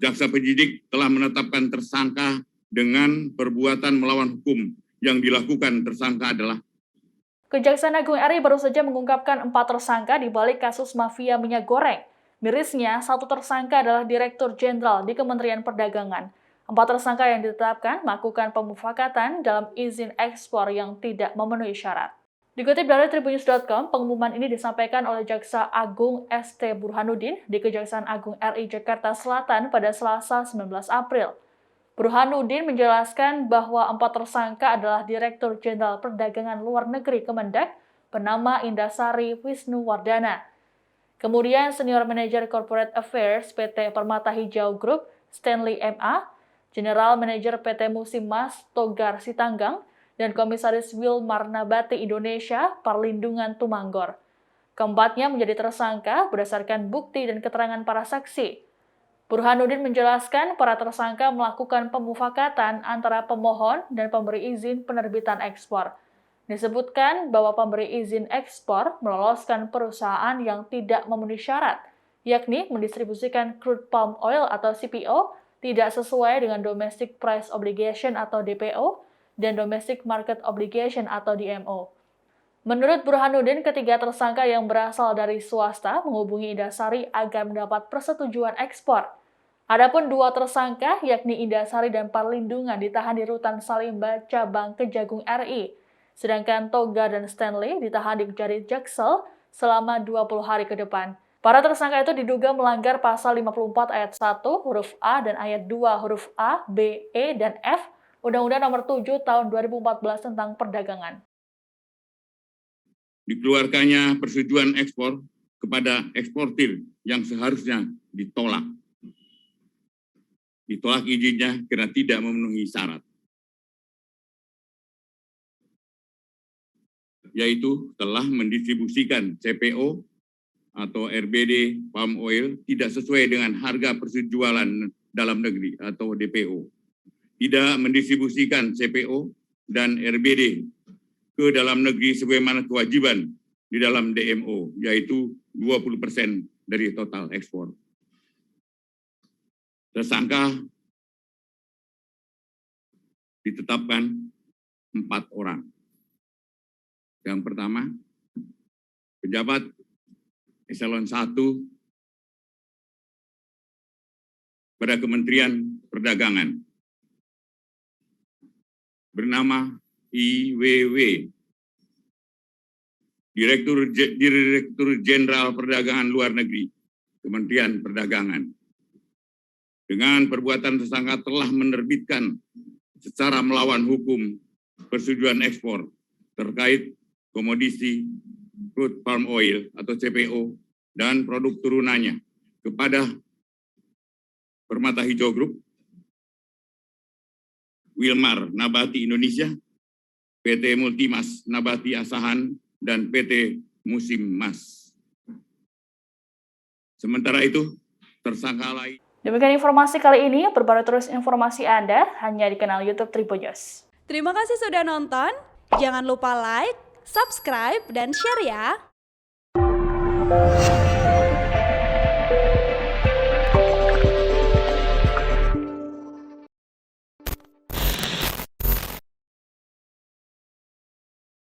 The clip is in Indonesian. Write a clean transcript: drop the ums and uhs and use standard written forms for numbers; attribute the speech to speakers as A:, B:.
A: jaksa penyidik telah menetapkan tersangka dengan perbuatan melawan hukum. Yang dilakukan tersangka adalah
B: Kejaksaan Agung RI baru saja mengungkapkan 4 tersangka di balik kasus mafia minyak goreng. Mirisnya, 1 tersangka adalah Direktur Jenderal di Kementerian Perdagangan. 4 tersangka yang ditetapkan melakukan pemufakatan dalam izin ekspor yang tidak memenuhi syarat. Dikutip dari Tribunnews.com, pengumuman ini disampaikan oleh Jaksa Agung ST Burhanuddin di Kejaksaan Agung RI Jakarta Selatan pada Selasa 19 April. Burhanuddin menjelaskan bahwa 4 tersangka adalah Direktur Jenderal Perdagangan Luar Negeri Kemendak bernama Indasari Wisnuwardana. Kemudian Senior Manager Corporate Affairs PT Permata Hijau Group Stanley MA, General Manager PT Musimas Togar Sitanggang, dan Komisaris Wilmar Nabati Indonesia Perlindungan Tumanggor. Keempatnya menjadi tersangka berdasarkan bukti dan keterangan para saksi. Burhanuddin menjelaskan para tersangka melakukan pemufakatan antara pemohon dan pemberi izin penerbitan ekspor. Disebutkan bahwa pemberi izin ekspor meloloskan perusahaan yang tidak memenuhi syarat, yakni mendistribusikan crude palm oil atau CPO tidak sesuai dengan Domestic Price Obligation atau DPO dan Domestic Market Obligation atau DMO. Menurut Burhanuddin, ketiga tersangka yang berasal dari swasta menghubungi Indasari agar mendapat persetujuan ekspor. Adapun 2 tersangka, yakni Indasari dan Perlindungan, ditahan di Rutan Salimba Cabang Kejagung RI. Sedangkan Toga dan Stanley ditahan di Kejari Jaksel selama 20 hari ke depan. Para tersangka itu diduga melanggar pasal 54 ayat 1 huruf A dan ayat 2 huruf A, B, E, dan F Undang-Undang Nomor 7 Tahun 2014 tentang Perdagangan.
A: Dikeluarkannya persetujuan ekspor kepada eksportir yang seharusnya ditolak. Ditolak izinnya karena tidak memenuhi syarat, yaitu telah mendistribusikan CPO atau RBD palm oil tidak sesuai dengan harga persejualan dalam negeri atau DPO, tidak mendistribusikan CPO dan RBD ke dalam negeri sebagaimana kewajiban di dalam DMO, yaitu 20% dari total ekspor. Tersangka ditetapkan 4 orang. Yang pertama, pejabat eselon 1 pada Kementerian Perdagangan bernama IWW, Direktur Jenderal Perdagangan Luar Negeri, Kementerian Perdagangan. Dengan perbuatan tersangka telah menerbitkan secara melawan hukum persetujuan ekspor terkait komoditi crude palm oil atau CPO dan produk turunannya kepada Permata Hijau Group, Wilmar Nabati Indonesia, PT Multimas Nabati Asahan, dan PT Musimas. Sementara itu, tersangka lain.
B: Demikian informasi kali ini, perbarui terus informasi Anda hanya di kanal YouTube Tribunnews.
C: Terima kasih sudah nonton, jangan lupa like, subscribe, dan share ya!